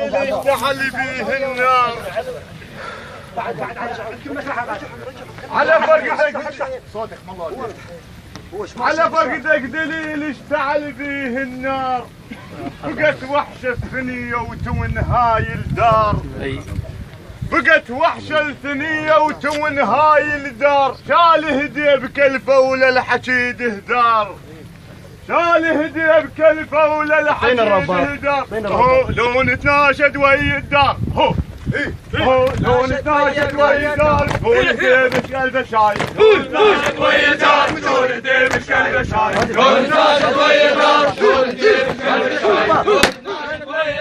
اشتعل بيه النار على فقدك صوتك على فقدك دليل اشتعل بيه النار بقت وحشة الثنية وتون هاي الدار بقت وحشة الثنية وتون هاي الدار شال هدي بكلفة ولا الحشيد هدار شال هدي بكلفة ولا الحشيد هدار لو نتناشد ويا الدار هو لو نتناشد ويا الدار هو هدي مش قلبه شايف لو نتناشد ويا الدار هو هدي مش قلبه شايف لو نتناشد ويا الدار هو هدي مش قلبه شايف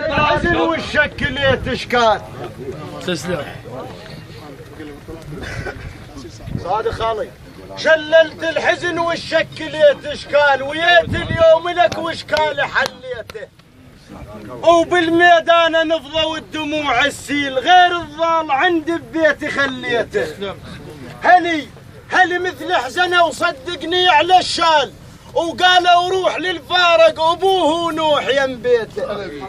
الحزن والشك ليه تشكال تسلم صادق خالي شللت الحزن والشك ليه تشكال ويت اليوم لك وشكال حليته وبالميدان نفضى والدموع السيل غير الضال عند ببيتي خليته هلي مثل حزنه وصدقني على الشال وقالوا روح للفارق ابوه ونوح يم بيته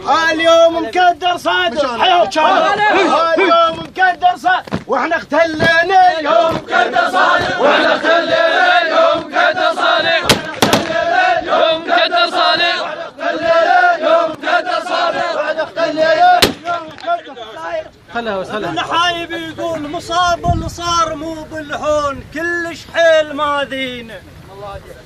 هاليوم مكدر صادق هاليوم مكدر صادق واحنا اختلينا اليوم مكدر صادق واحنا اختلينا اليوم مكدر صادق يوم مكدر صادق يوم مكدر صادق واحنا اختلينا النحايب يقول مصاب اللي صار مو بالهون كلش حيل ماذينه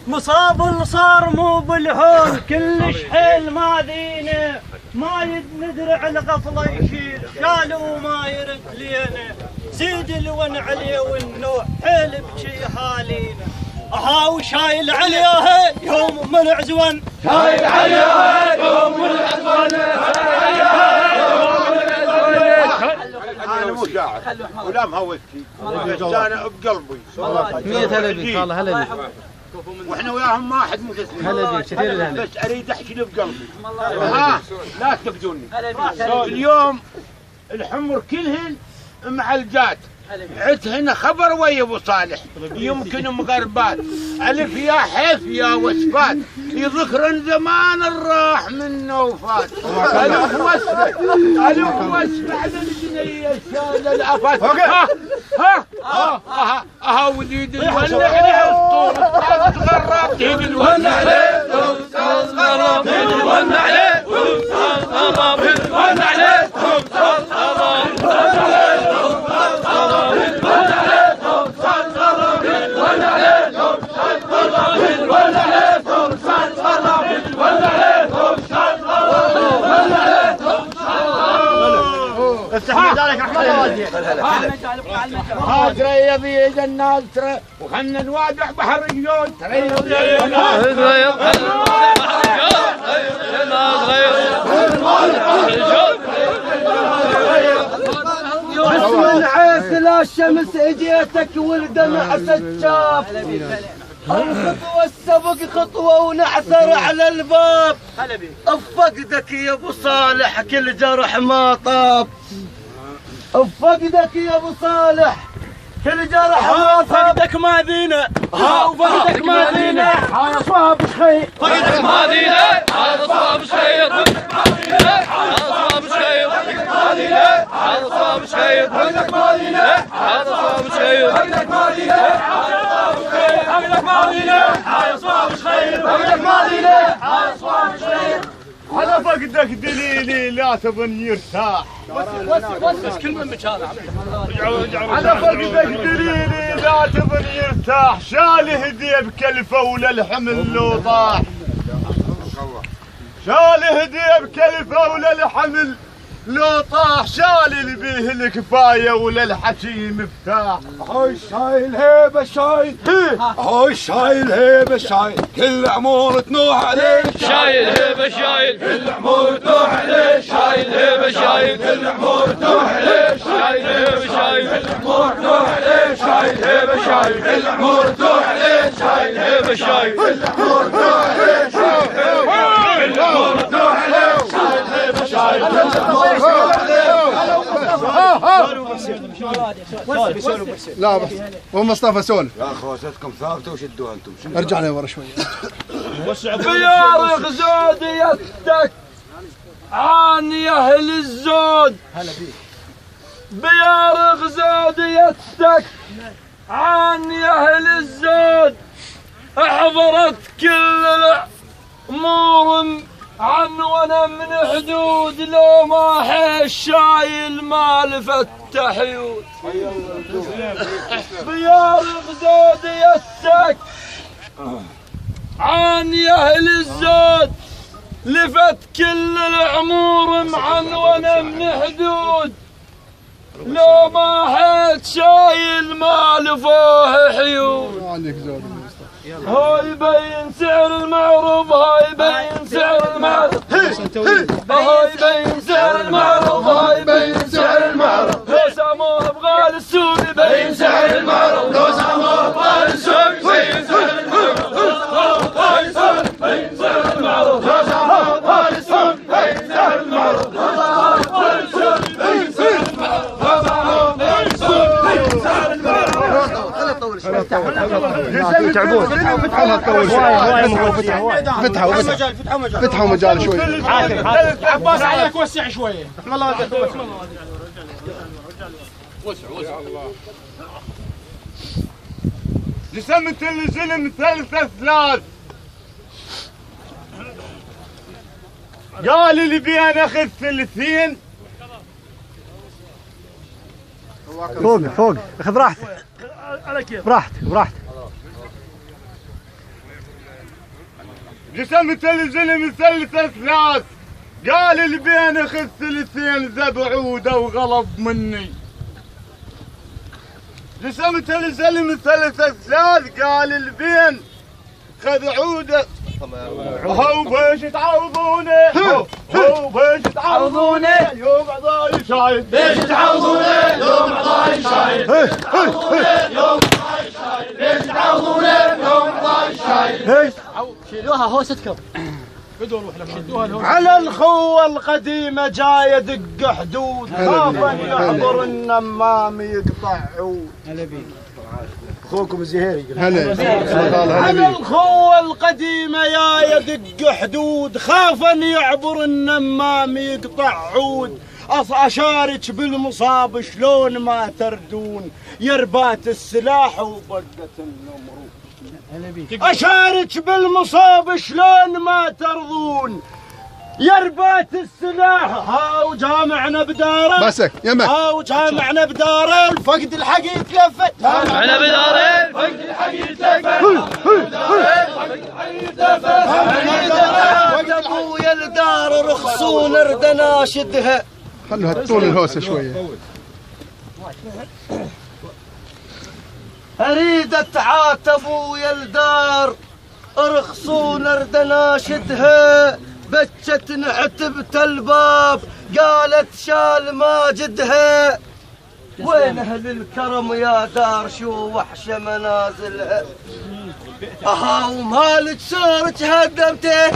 مصاب اللي صار مو بالهون كلش حيل ماذينه ما ندرع الغفله يشيل شاله وما يرد لينا زيد الون عليه والنوع حيل بشي حالينا اهاو شايل عليها يوم من عزون شايل عليها يوم من عزون انا مو شاعر ولا مهوتي انا بقلبي 100 هلا بك والله هلا بك واحنا وياهم واحد مو تسليم هلا بك كثير هلا بس اريد احكي بقلبي ها لا تفقدوني اليوم الحمر كلهن مع الجات عت هنا خبر ويا ابو صالح يمكن مغربات الف يا حيف يا وسفات يذكرن زمان الراح منه وفات الف وسفه الف وسفه على الجنيه شال الافات ها وليد الولع عليه الطول تغرب تهد الولع عليه تغرب تهد الولع عليه تغرب تهد الولع عليه ترى يبي الناس ترى وخلنا نوادع بحر الجود ترى بس من عيس لا الشمس اجيتك والدمع سجاف الخطوة السبق خطوة ونعثر على الباب افقدك يا ابو صالح كل جرح ما طاب افقدك يا ابو صالح كل جرح ما طاب فقدك ماذينا وفقدك ماذينا هذا صاب شخير فقدك ماذينا هذا صاب شخير هذا صاب شخير فقدك ماذينا هذا صاب شخير فقدك ماذينا هذا صاب شخير فقدك ماذينا فقدك ماذينا هذا صاب شخير فقدك ماذينا هذا صاب شخير على فقدك دليلي لا تظن يرتاح بس كل من مكانه على فقدك دليلي لا تظن يرتاح شال هدي بكلفه ولا الحمل لو طاح شال هدي بكلفه ولا الحمل لو طاح شال اللي بيه الكفايه ولا الحكي مفتاح هاي شايل هيبه شايل هاي شايل هيبه شايل كل عمور تنوح عليه شايل هيبه شايل كل عمور تنوح عليه شايل هيبه شايل كل عمور تنوح عليه شايل هيبه شايل كل عمور تنوح عليه شايل هيبه شايل كل عمور تنوح عليه شايل هيبه شايل كل عمور تنوح عليه شايل عمور تنوح عليه شايل هيبه شايل كل عمور لا بس ومصطفى سولف يا خواتاتكم ثابته وشدوها انتم ارجع لي ورا شوي بيارق زود يدك عن يا اهل الزود الزود بيا غزود يتك عن أهل الزود احضرت كل الأمور عن وانا من حدود لو ما حيش شايل مال فتح يود بيا غزود يتك عن أهل الزود لفت كل العمور معن وانا من حدود لو ما حد شايل مال فوه حيود هاي يبين سعر المعروض هاي يبين سعر المعروض هاي يبين سعر المعروض هاي يبين سعر المعروض لو ساموه بغال السوق يبين سعر المعروض لو ساموه بغال السوق يبين سعر المعروض هاي يبين سعر المعروض لو ساموه بغال السوق يبين سعر المعروض لو ساموه بغال السوق يبين سعر المعروض لو ساموه بغال السوق يبين سعر المعروض فتحوا مجال شوي. عباس عليك وسع شويه. بسم الله بسم الله. وسع جسمت الزلم ثلاث ثلاث قال اللي بي انا اخذ ثلثين فوق اخذ راحتك براحتك جسمت الزلم ثلاث ثلاث قال اللي بي انا اخذ ثلثين ذب عوده وغلط مني جسمت الزلم ثلاث ثلاث قال البين خذ عوده هو بيش تعوضوني هو بيش تعوضوني يوم عضاي شايد بيش تعوضوني يوم عضاي شايد يوم عضاي شايد بيش تعوضوني يوم عضاي شايد شيلوها هوستكم على الخوة القديمة جاي يدق حدود خافا يعبر النمام يقطع عود. هلا بيك اخوكم الزهيري على الخوة القديمة يا يدق حدود خافا يعبر النمام يقطع عود. اشارك بالمصاب شلون ما تردون يربات السلاح وبقة النمرود. أشارك بالمصاب شلون ما ترضون يربات السلاح هاو جامعنا بداره بسك يمك هاو جامعنا بداره الفقد الحق يتلفت جامعنا بداره الفقد الحق يتلفت فقد ابويا الدار رخصون ارد ناشدها. خلوها تطول الهوسه شويه. اريد اتعاتب ويا الدار ارخصون ارد ناشدها بكت نعتبت الباب قالت شال ماجدها. وين اهل الكرم يا دار شو وحشه منازلها اهاو مالك سورك هدمته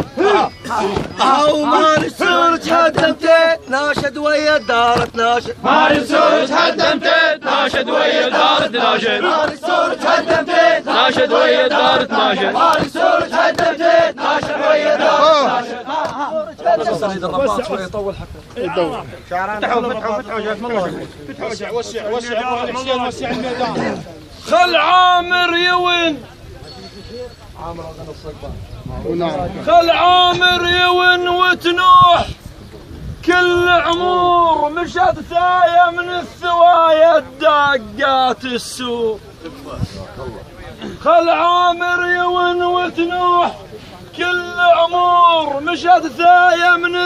اهاو مالك سورك هدمته ناشد ويا دار تناشد مالك سورك هدمته ناشد ويا دار تناشد مالك سورك هدمته ناشد ويا دار تناشد مالك سورك هدمته ناشد ويا دار تناشد. خل عامر يون خل عامر يون وتنوح كل عمور مشت ثايا من الثوايا الدقات السوق. خل عامر يون وتنوح كل عمور مشت ثايا من